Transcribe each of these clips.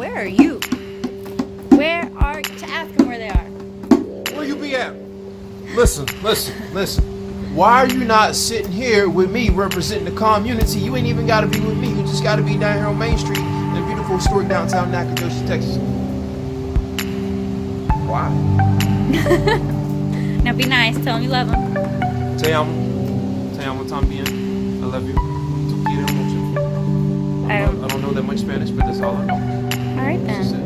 Where are you? Where are you? To ask them where they are. Where you be at? Listen. Why are you not sitting here with me representing the community? You ain't even gotta be with me. You just gotta be down here on Main Street in a beautiful historic downtown Nacogdoches, Texas. Why? Now be nice. Tell them you love them. Te amo también. I love you. Te quiero mucho. I don't know that much Spanish, but that's all I know. All right then. That's it.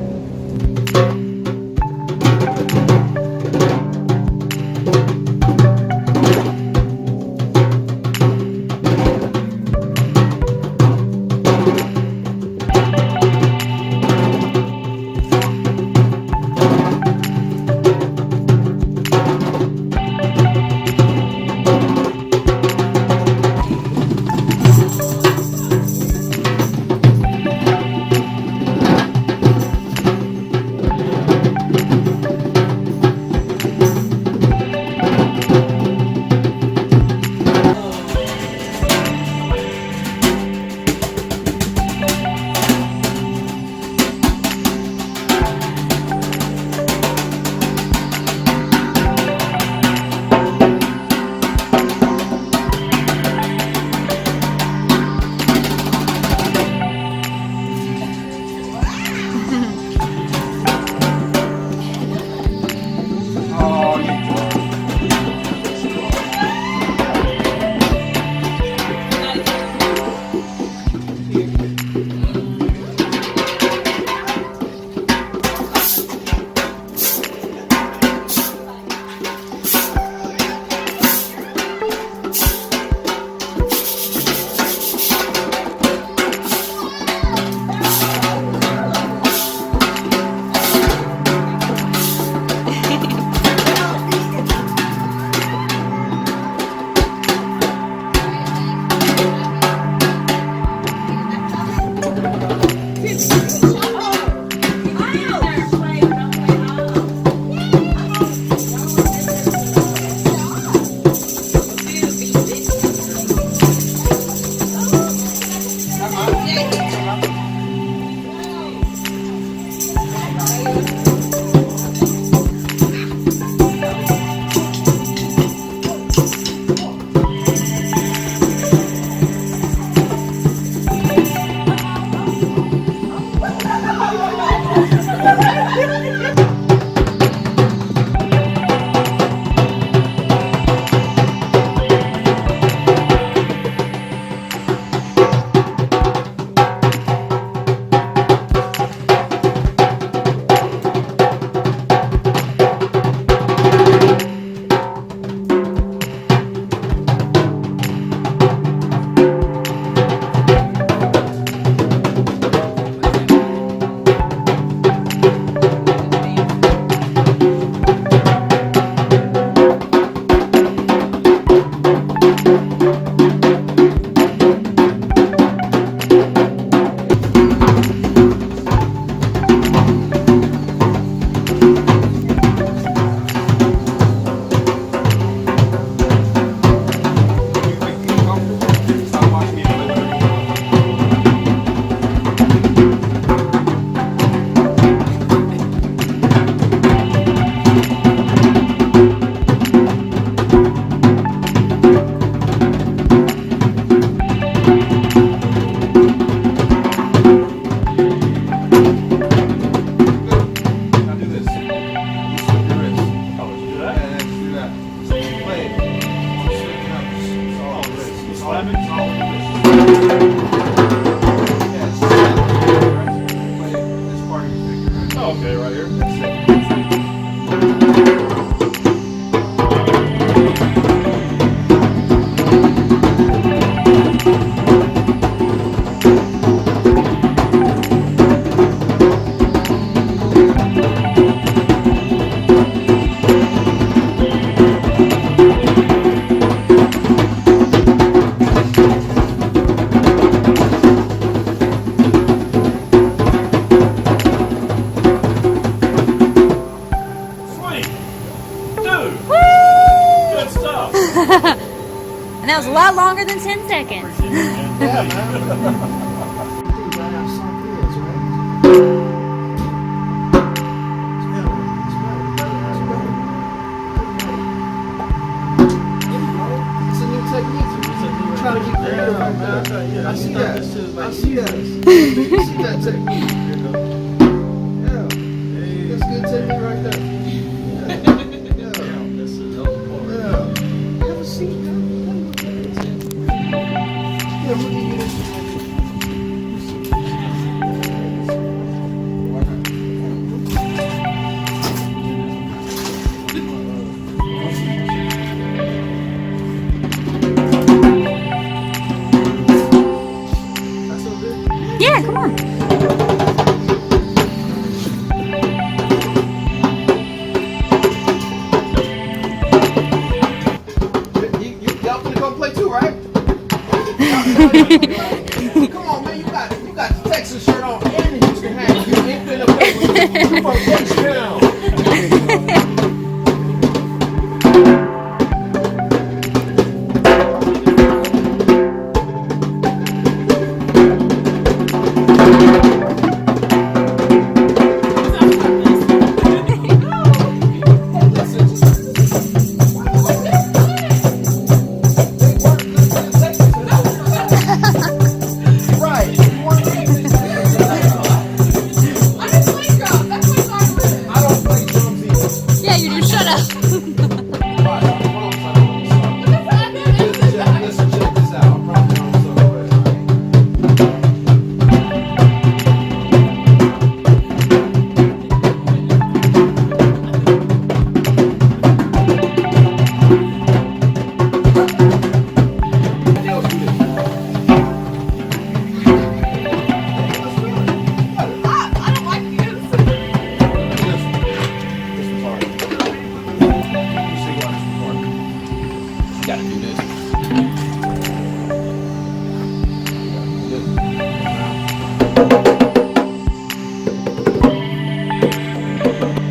Okay, right here. And that was a lot longer than 10 seconds. Yeah, man. I see that. You see that technique. Yeah. That's good technique right there. Have a seat, man. Yeah, we'll give you this. Yeah, come on. Y'all finna go play too, right? Come on, man, you got the Texas shirt on and the Houston hat. You ain't finna play with me. You from H-Town. Yeah, you do. Shut up. Listen, check this out. I promise I'm so good. Gotta do this.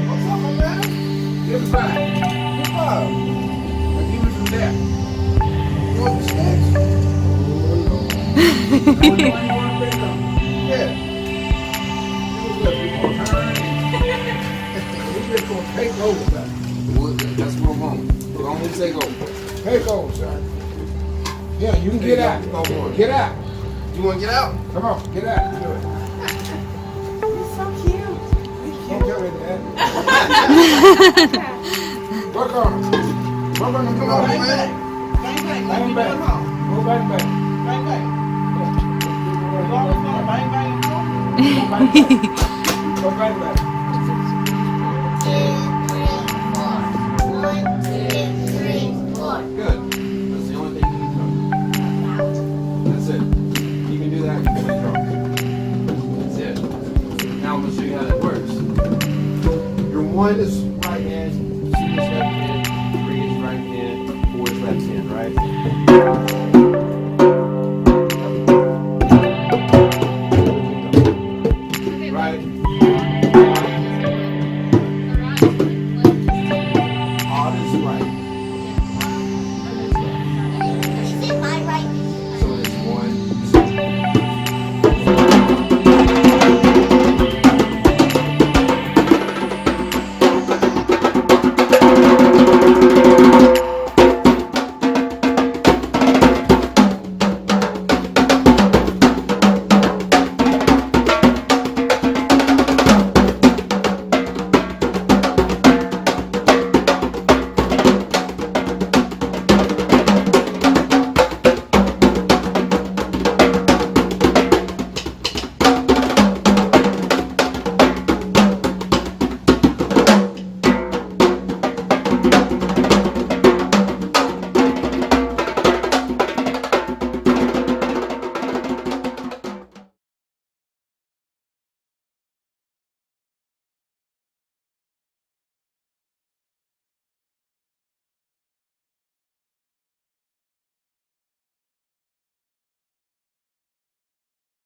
What's up, my man? Give it back. Give up. Now give me some that. You want the snacks? You want to bring them? Yeah. We're just gonna take over that. That's what I'm on. We're gonna take over. Take over, son. Yeah, you can get out. Get out. You want to get out? Come on, get out. Do it. You're so cute. Don't tell me that. Work on it. Work on them. Come on, man. Bang, bang. Bang back. Go bang back. Bang, bang. Go bang back. Go bang back. 2, 3, 4. 1, 2, 3, 4. Good. That's the only thing you can do. That's it. You can do that. You can play drum. That's it. Now I'm gonna show you how that works. Your 1 is right hand, 2 is left hand, 3 is right hand, 4 is left hand, right?